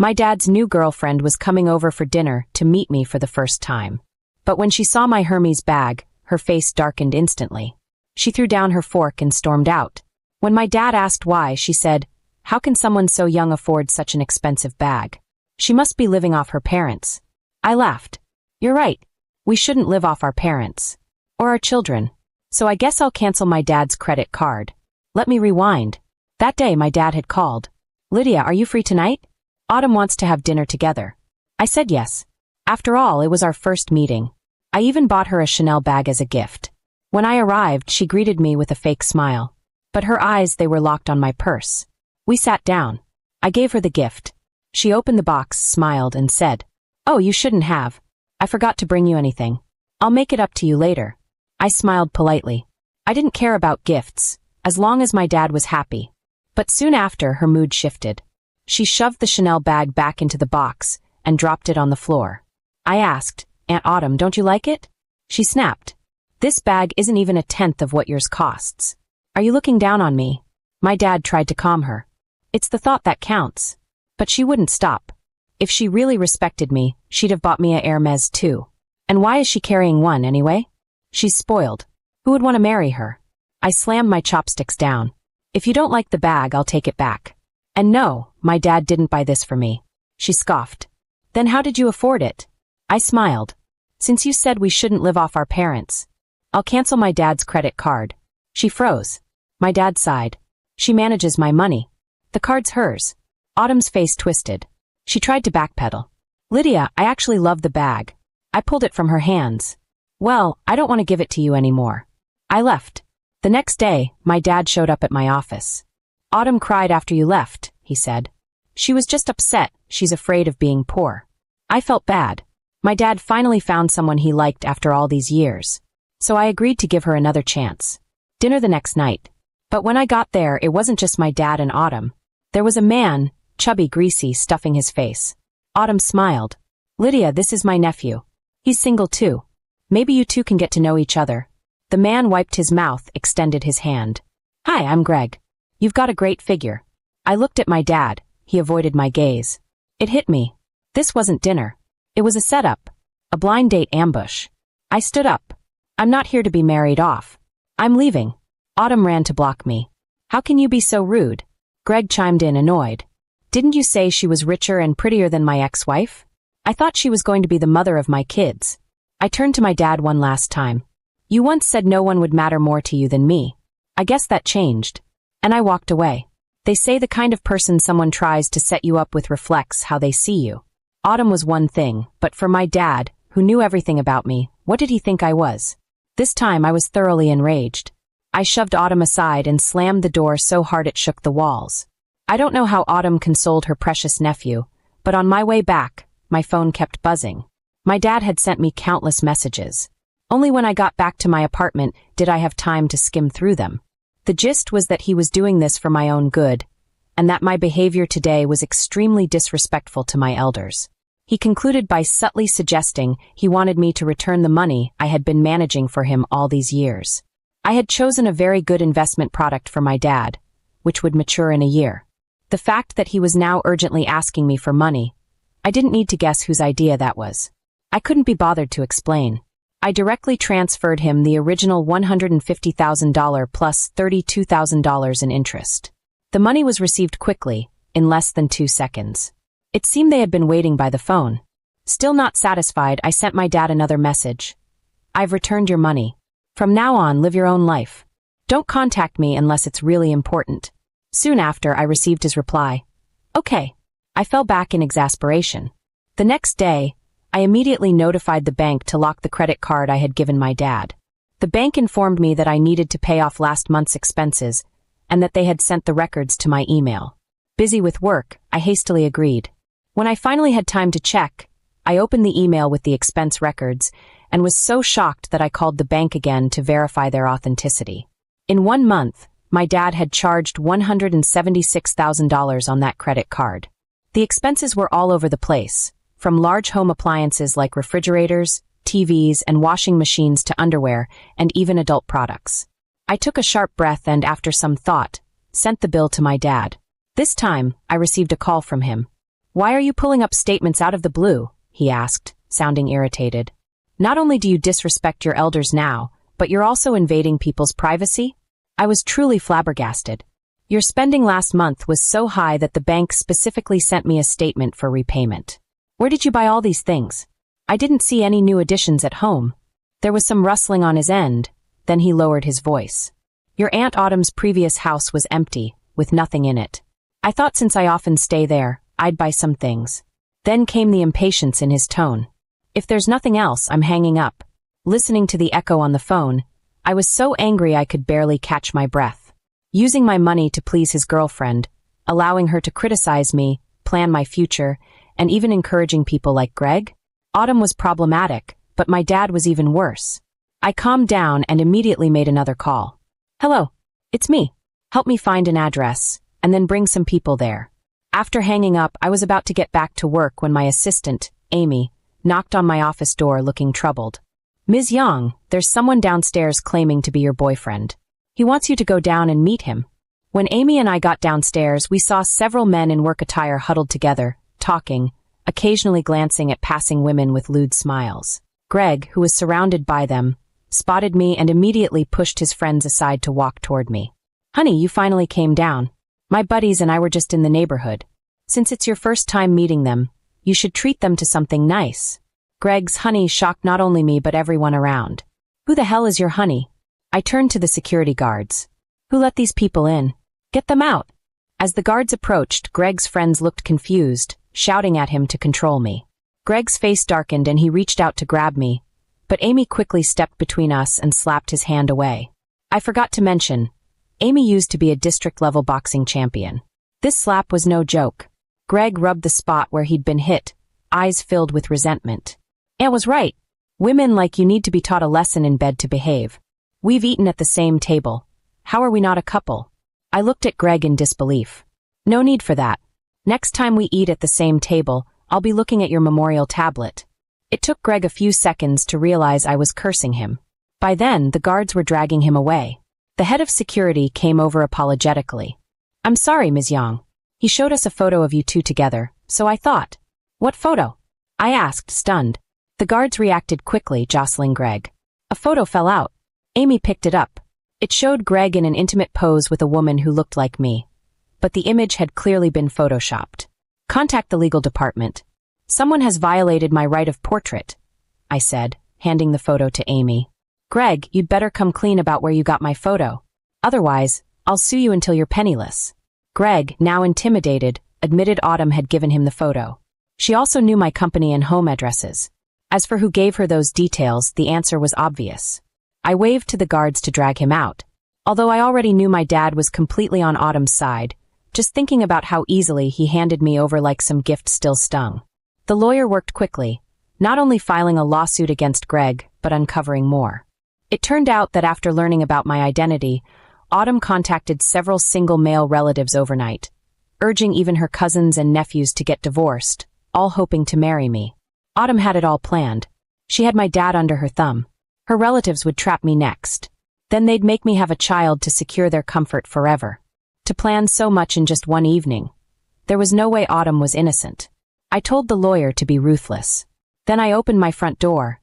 My dad's new girlfriend was coming over for dinner to meet me for the first time. But when she saw my Hermes bag, her face darkened instantly. She threw down her fork and stormed out. When my dad asked why, she said, "How can someone so young afford such an expensive bag? She must be living off her parents." I laughed. "You're right. We shouldn't live off our parents. Or our children. So I guess I'll cancel my dad's credit card." Let me rewind. That day my dad had called. "Lydia, are you free tonight? Autumn wants to have dinner together." I said yes. After all, it was our first meeting. I even bought her a Chanel bag as a gift. When I arrived, she greeted me with a fake smile. But her eyes, they were locked on my purse. We sat down. I gave her the gift. She opened the box, smiled, and said, "Oh, you shouldn't have. I forgot to bring you anything. I'll make it up to you later." I smiled politely. I didn't care about gifts, as long as my dad was happy. But soon after, her mood shifted. She shoved the Chanel bag back into the box and dropped it on the floor. I asked, "Aunt Autumn, don't you like it?" She snapped, "This bag isn't even a tenth of what yours costs. Are you looking down on me?" My dad tried to calm her. "It's the thought that counts." But she wouldn't stop. If she really respected me, she'd have bought me a Hermes too. And why is she carrying one anyway? She's spoiled. Who would want to marry her? I slammed my chopsticks down. "If you don't like the bag, I'll take it back." And no, my dad didn't buy this for me. She scoffed. "Then how did you afford it?" I smiled. "Since you said we shouldn't live off our parents, I'll cancel my dad's credit card." She froze. My dad sighed. "She manages my money. The card's hers." Autumn's face twisted. She tried to backpedal. "Lydia, I actually love the bag." I pulled it from her hands. "Well, I don't want to give it to you anymore." I left. The next day, my dad showed up at my office. "Autumn cried after you left," he said. "She was just upset. She's afraid of being poor." I felt bad. My dad finally found someone he liked after all these years. So I agreed to give her another chance. Dinner the next night. But when I got there, it wasn't just my dad and Autumn. There was a man, chubby, greasy, stuffing his face. Autumn smiled. "Lydia, this is my nephew. He's single too. Maybe you two can get to know each other." The man wiped his mouth, extended his hand. "Hi, I'm Greg. You've got a great figure." I looked at my dad. He avoided my gaze. It hit me. This wasn't dinner. It was a setup. A blind date ambush. I stood up. "I'm not here to be married off. I'm leaving." Autumn ran to block me. "How can you be so rude?" Greg chimed in, annoyed. "Didn't you say she was richer and prettier than my ex-wife? I thought she was going to be the mother of my kids." I turned to my dad one last time. "You once said no one would matter more to you than me. I guess that changed." And I walked away. They say the kind of person someone tries to set you up with reflects how they see you. Autumn was one thing, but for my dad, who knew everything about me, what did he think I was? This time I was thoroughly enraged. I shoved Autumn aside and slammed the door so hard it shook the walls. I don't know how Autumn consoled her precious nephew, but on my way back, my phone kept buzzing. My dad had sent me countless messages. Only when I got back to my apartment did I have time to skim through them. The gist was that he was doing this for my own good, and that my behavior today was extremely disrespectful to my elders. He concluded by subtly suggesting he wanted me to return the money I had been managing for him all these years. I had chosen a very good investment product for my dad, which would mature in a year. The fact that he was now urgently asking me for money, I didn't need to guess whose idea that was. I couldn't be bothered to explain. I directly transferred him the original $150,000 plus $32,000 in interest. The money was received quickly, in less than 2 seconds. It seemed they had been waiting by the phone. Still not satisfied, I sent my dad another message. "I've returned your money. From now on, live your own life. Don't contact me unless it's really important." Soon after, I received his reply. "Okay." I fell back in exasperation. The next day, I immediately notified the bank to lock the credit card I had given my dad. The bank informed me that I needed to pay off last month's expenses and that they had sent the records to my email. Busy with work, I hastily agreed. When I finally had time to check, I opened the email with the expense records and was so shocked that I called the bank again to verify their authenticity. In 1 month, my dad had charged $176,000 on that credit card. The expenses were all over the place, from large home appliances like refrigerators, TVs, and washing machines to underwear and even adult products. I took a sharp breath and, after some thought, sent the bill to my dad. This time, I received a call from him. Why are you pulling up statements out of the blue? He asked, sounding irritated. Not only do you disrespect your elders now, but you're also invading people's privacy? I was truly flabbergasted. Your spending last month was so high that the bank specifically sent me a statement for repayment. Where did you buy all these things? I didn't see any new additions at home. There was some rustling on his end, then he lowered his voice. Your Aunt Autumn's previous house was empty, with nothing in it. I thought since I often stay there, I'd buy some things. Then came the impatience in his tone. If there's nothing else, I'm hanging up. Listening to the echo on the phone, I was so angry I could barely catch my breath. Using my money to please his girlfriend, allowing her to criticize me, plan my future, and even encouraging people like Greg? Autumn was problematic, but my dad was even worse. I calmed down and immediately made another call. Hello, it's me. Help me find an address, and then bring some people there. After hanging up, I was about to get back to work when my assistant, Amy, knocked on my office door looking troubled. Ms. Young, there's someone downstairs claiming to be your boyfriend. He wants you to go down and meet him. When Amy and I got downstairs, we saw several men in work attire huddled together, talking, occasionally glancing at passing women with lewd smiles. Greg, who was surrounded by them, spotted me and immediately pushed his friends aside to walk toward me. Honey, you finally came down. My buddies and I were just in the neighborhood. Since it's your first time meeting them, you should treat them to something nice. Greg's honey shocked not only me but everyone around. Who the hell is your honey? I turned to the security guards. Who let these people in? Get them out. As the guards approached, Greg's friends looked confused, shouting at him to control me. Greg's face darkened and he reached out to grab me, but Amy quickly stepped between us and slapped his hand away. I forgot to mention, Amy used to be a district-level boxing champion. This slap was no joke. Greg rubbed the spot where he'd been hit, eyes filled with resentment. Aunt was right. Women like you need to be taught a lesson in bed to behave. We've eaten at the same table. How are we not a couple? I looked at Greg in disbelief. No need for that. Next time we eat at the same table, I'll be looking at your memorial tablet. It took Greg a few seconds to realize I was cursing him. By then, the guards were dragging him away. The head of security came over apologetically. I'm sorry, Ms. Young. He showed us a photo of you two together, so I thought. What photo? I asked, stunned. The guards reacted quickly, jostling Greg. A photo fell out. Amy picked it up. It showed Greg in an intimate pose with a woman who looked like me. But the image had clearly been photoshopped. Contact the legal department. Someone has violated my right of portrait, I said, handing the photo to Amy. Greg, you'd better come clean about where you got my photo. Otherwise, I'll sue you until you're penniless. Greg, now intimidated, admitted Autumn had given him the photo. She also knew my company and home addresses. As for who gave her those details, the answer was obvious. I waved to the guards to drag him out. Although I already knew my dad was completely on Autumn's side, just thinking about how easily he handed me over like some gift still stung. The lawyer worked quickly, not only filing a lawsuit against Greg, but uncovering more. It turned out that after learning about my identity, Autumn contacted several single male relatives overnight, urging even her cousins and nephews to get divorced, all hoping to marry me. Autumn had it all planned. She had my dad under her thumb. Her relatives would trap me next. Then they'd make me have a child to secure their comfort forever. To plan so much in just one evening. There was no way Autumn was innocent. I told the lawyer to be ruthless. Then I opened my front door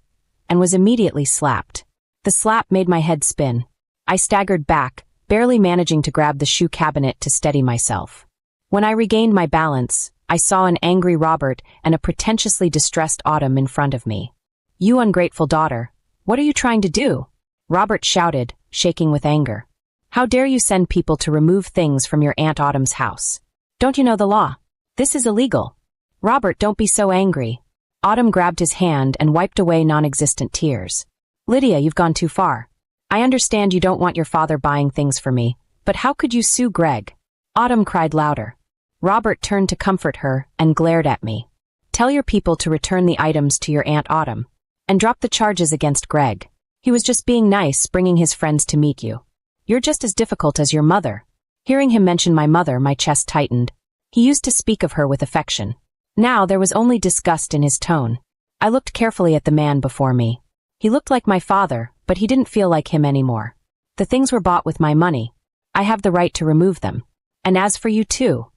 and was immediately slapped. The slap made my head spin. I staggered back, barely managing to grab the shoe cabinet to steady myself. When I regained my balance, I saw an angry Robert and a pretentiously distressed Autumn in front of me. You ungrateful daughter, what are you trying to do? Robert shouted, shaking with anger. How dare you send people to remove things from your Aunt Autumn's house? Don't you know the law? This is illegal. Robert, don't be so angry. Autumn grabbed his hand and wiped away non-existent tears. Lydia, you've gone too far. I understand you don't want your father buying things for me, but how could you sue Greg? Autumn cried louder. Robert turned to comfort her and glared at me. Tell your people to return the items to your Aunt Autumn, and drop the charges against Greg. He was just being nice, bringing his friends to meet you. You're just as difficult as your mother. Hearing him mention my mother, my chest tightened. He used to speak of her with affection. Now there was only disgust in his tone. I looked carefully at the man before me. He looked like my father, but he didn't feel like him anymore. The things were bought with my money. I have the right to remove them. And as for you too,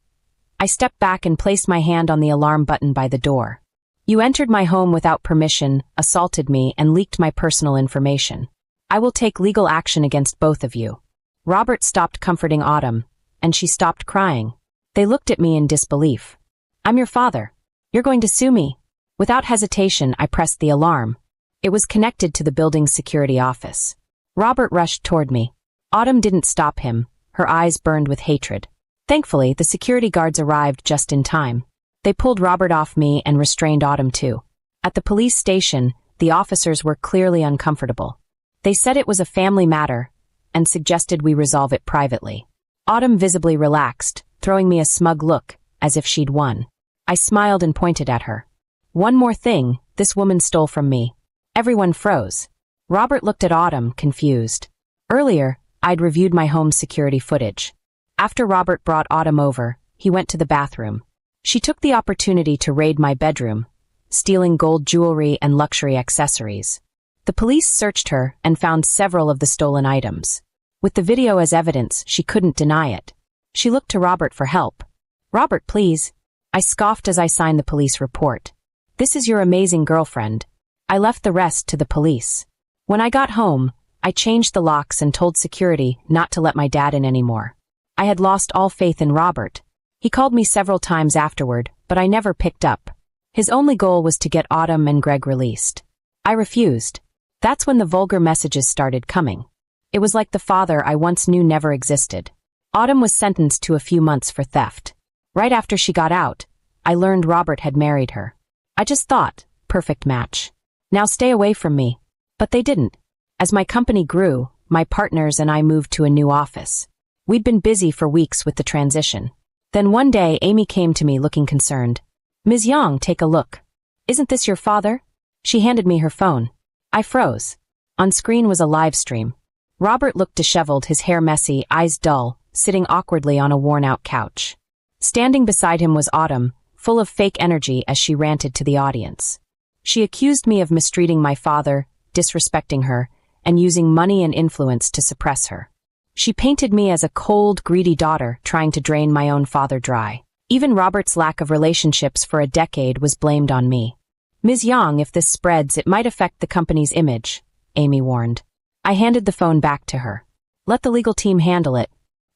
I stepped back and placed my hand on the alarm button by the door. You entered my home without permission, assaulted me, and leaked my personal information. I will take legal action against both of you. Robert stopped comforting Autumn, and she stopped crying. They looked at me in disbelief. I'm your father. You're going to sue me. Without hesitation, I pressed the alarm. It was connected to the building's security office. Robert rushed toward me. Autumn didn't stop him. Her eyes burned with hatred. Thankfully, the security guards arrived just in time. They pulled Robert off me and restrained Autumn too. At the police station, the officers were clearly uncomfortable. They said it was a family matter and suggested we resolve it privately. Autumn visibly relaxed, throwing me a smug look, as if she'd won. I smiled and pointed at her. One more thing, this woman stole from me. Everyone froze. Robert looked at Autumn, confused. Earlier, I'd reviewed my home's security footage. After Robert brought Autumn over, he went to the bathroom. She took the opportunity to raid my bedroom, stealing gold jewelry and luxury accessories. The police searched her and found several of the stolen items. With the video as evidence, she couldn't deny it. She looked to Robert for help. Robert, please. I scoffed as I signed the police report. This is your amazing girlfriend. I left the rest to the police. When I got home, I changed the locks and told security not to let my dad in anymore. I had lost all faith in Robert. He called me several times afterward, but I never picked up. His only goal was to get Autumn and Greg released. I refused. That's when the vulgar messages started coming. It was like the father I once knew never existed. Autumn was sentenced to a few months for theft. Right after she got out, I learned Robert had married her. I just thought, perfect match. Now stay away from me. But they didn't. As my company grew, my partners and I moved to a new office. We'd been busy for weeks with the transition. Then one day, Amy came to me looking concerned. Ms. Yang, take a look. Isn't this your father? She handed me her phone. I froze. On screen was a live stream. Robert looked disheveled, his hair messy, eyes dull, sitting awkwardly on a worn-out couch. Standing beside him was Autumn, full of fake energy as she ranted to the audience. She accused me of mistreating my father, disrespecting her, and using money and influence to suppress her. She painted me as a cold, greedy daughter trying to drain my own father dry. Even Robert's lack of relationships for a decade was blamed on me. Ms. Yang, if this spreads, it might affect the company's image, Amy warned. I handed the phone back to her. Let the legal team handle it.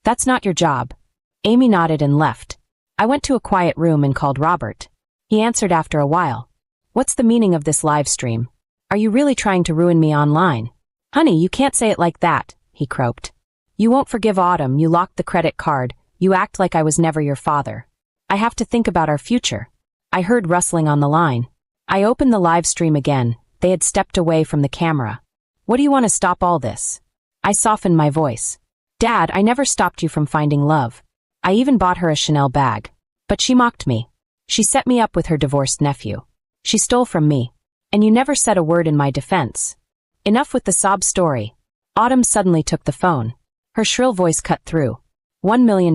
That's not your job. Amy nodded and left. I went to a quiet room and called Robert. He answered after a while. What's the meaning of this live stream? Are you really trying to ruin me online? Honey, you can't say it like that, he croaked. You won't forgive Autumn, you locked the credit card, you act like I was never your father. I have to think about our future. I heard rustling on the line. I opened the live stream again. They had stepped away from the camera. What do you want to stop all this? I softened my voice. Dad, I never stopped you from finding love. I even bought her a Chanel bag. But she mocked me. She set me up with her divorced nephew. She stole from me. And you never said a word in my defense. Enough with the sob story. Autumn suddenly took the phone. Her shrill voice cut through. $1 million.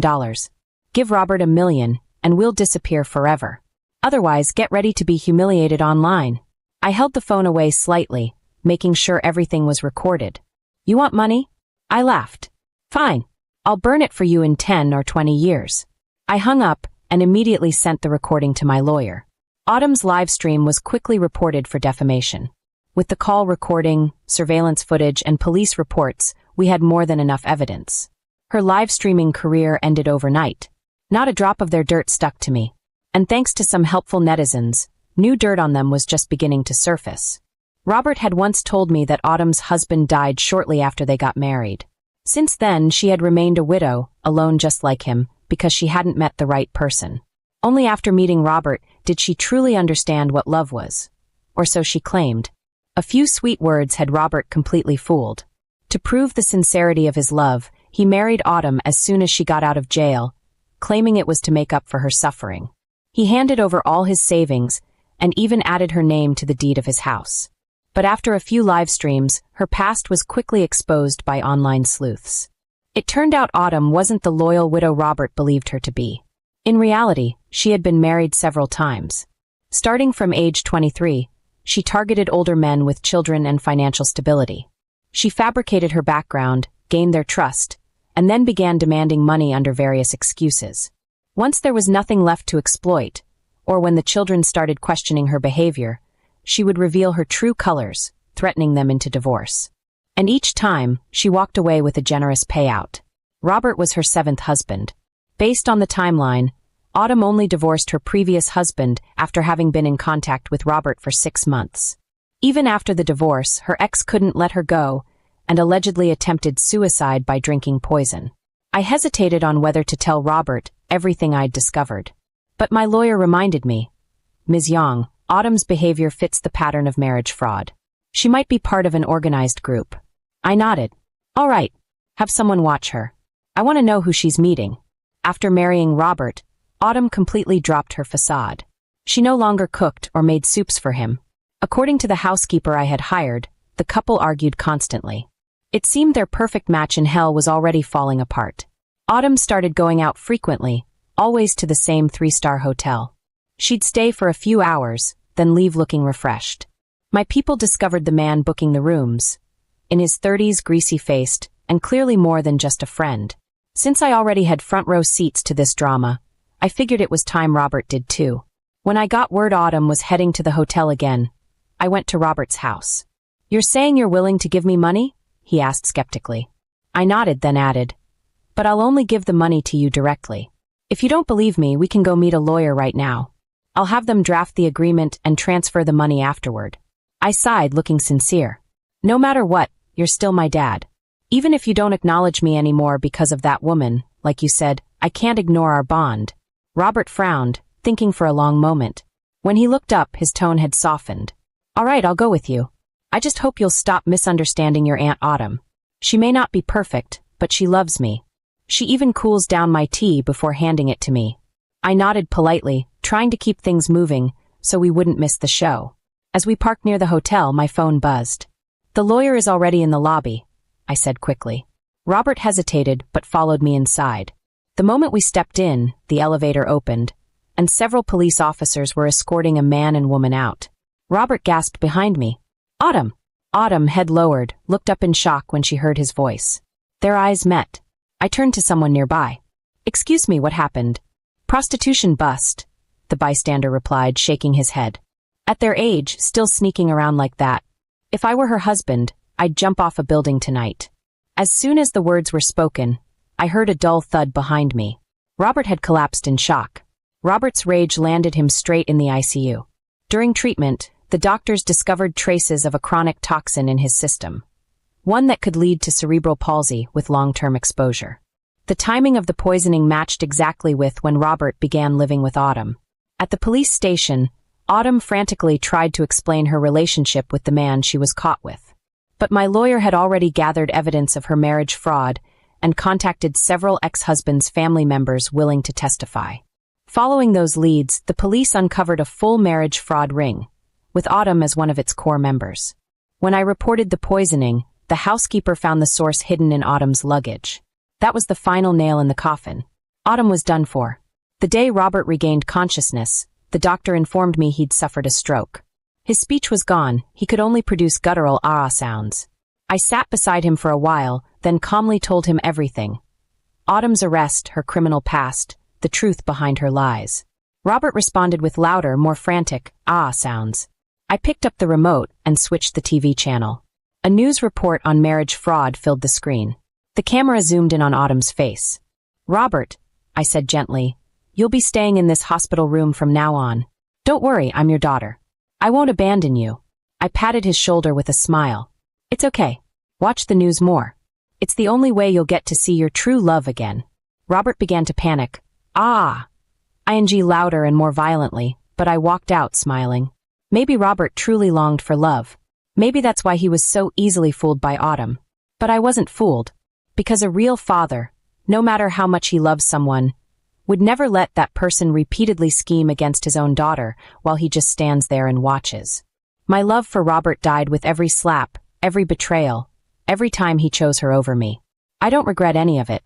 Give Robert $1 million, and we'll disappear forever. Otherwise, get ready to be humiliated online. I held the phone away slightly, making sure everything was recorded. You want money? I laughed. Fine. I'll burn it for you in 10 or 20 years. I hung up and immediately sent the recording to my lawyer. Autumn's live stream was quickly reported for defamation. With the call recording, surveillance footage, and police reports, we had more than enough evidence. Her live streaming career ended overnight. Not a drop of their dirt stuck to me. And thanks to some helpful netizens, new dirt on them was just beginning to surface. Robert had once told me that Autumn's husband died shortly after they got married. Since then, she had remained a widow, alone just like him, because she hadn't met the right person. Only after meeting Robert did she truly understand what love was. Or so she claimed. A few sweet words had Robert completely fooled. To prove the sincerity of his love, he married Autumn as soon as she got out of jail, claiming it was to make up for her suffering. He handed over all his savings and even added her name to the deed of his house. But after a few live streams, her past was quickly exposed by online sleuths. It turned out Autumn wasn't the loyal widow Robert believed her to be. In reality, she had been married several times. Starting from age 23, she targeted older men with children and financial stability. She fabricated her background, gained their trust, and then began demanding money under various excuses. Once there was nothing left to exploit, or when the children started questioning her behavior, she would reveal her true colors, threatening them into divorce. And each time, she walked away with a generous payout. Robert was her 7th husband. Based on the timeline, Autumn only divorced her previous husband after having been in contact with Robert for 6 months. Even after the divorce, her ex couldn't let her go and allegedly attempted suicide by drinking poison. I hesitated on whether to tell Robert everything I'd discovered. But my lawyer reminded me, Ms. Yang, Autumn's behavior fits the pattern of marriage fraud. She might be part of an organized group. I nodded. All right, have someone watch her. I want to know who she's meeting. After marrying Robert, Autumn completely dropped her facade. She no longer cooked or made soups for him. According to the housekeeper I had hired, the couple argued constantly. It seemed their perfect match in hell was already falling apart. Autumn started going out frequently, always to the same 3-star hotel. She'd stay for a few hours, then leave looking refreshed. My people discovered the man booking the rooms. In his 30s, greasy-faced, and clearly more than just a friend. Since I already had front-row seats to this drama, I figured it was time Robert did too. When I got word Autumn was heading to the hotel again, I went to Robert's house. You're saying you're willing to give me money? He asked skeptically. I nodded, then added, but I'll only give the money to you directly. If you don't believe me, we can go meet a lawyer right now. I'll have them draft the agreement and transfer the money afterward. I sighed, looking sincere. No matter what, you're still my dad. Even if you don't acknowledge me anymore because of that woman, like you said, I can't ignore our bond. Robert frowned, thinking for a long moment. When he looked up, his tone had softened. All right, I'll go with you. I just hope you'll stop misunderstanding your Aunt Autumn. She may not be perfect, but she loves me. She even cools down my tea before handing it to me. I nodded politely, trying to keep things moving so we wouldn't miss the show. As we parked near the hotel, my phone buzzed. The lawyer is already in the lobby, I said quickly. Robert hesitated but followed me inside. The moment we stepped in, the elevator opened, and several police officers were escorting a man and woman out. Robert gasped behind me. Autumn! Autumn, head lowered, looked up in shock when she heard his voice. Their eyes met. I turned to someone nearby. Excuse me, what happened? Prostitution bust, the bystander replied, shaking his head. At their age, still sneaking around like that. If I were her husband, I'd jump off a building tonight. As soon as the words were spoken, I heard a dull thud behind me. Robert had collapsed in shock. Robert's rage landed him straight in the ICU. During treatment, the doctors discovered traces of a chronic toxin in his system, one that could lead to cerebral palsy with long-term exposure. The timing of the poisoning matched exactly with when Robert began living with Autumn. At the police station, Autumn frantically tried to explain her relationship with the man she was caught with. But my lawyer had already gathered evidence of her marriage fraud and contacted several ex-husband's family members willing to testify. Following those leads, the police uncovered a full marriage fraud ring, with Autumn as one of its core members. When I reported the poisoning, the housekeeper found the source hidden in Autumn's luggage. That was the final nail in the coffin. Autumn was done for. The day Robert regained consciousness, the doctor informed me he'd suffered a stroke. His speech was gone, he could only produce guttural ah sounds. I sat beside him for a while, then calmly told him everything. Autumn's arrest, her criminal past, the truth behind her lies. Robert responded with louder, more frantic ah sounds. I picked up the remote and switched the TV channel. A news report on marriage fraud filled the screen. The camera zoomed in on Autumn's face. Robert, I said gently, you'll be staying in this hospital room from now on. Don't worry, I'm your daughter. I won't abandon you. I patted his shoulder with a smile. It's okay. Watch the news more. It's the only way you'll get to see your true love again. Robert began to panic. Ah! ing louder and more violently, but I walked out smiling. Maybe Robert truly longed for love. Maybe that's why he was so easily fooled by Autumn. But I wasn't fooled. Because a real father, no matter how much he loves someone, would never let that person repeatedly scheme against his own daughter while he just stands there and watches. My love for Robert died with every slap, every betrayal, every time he chose her over me. I don't regret any of it.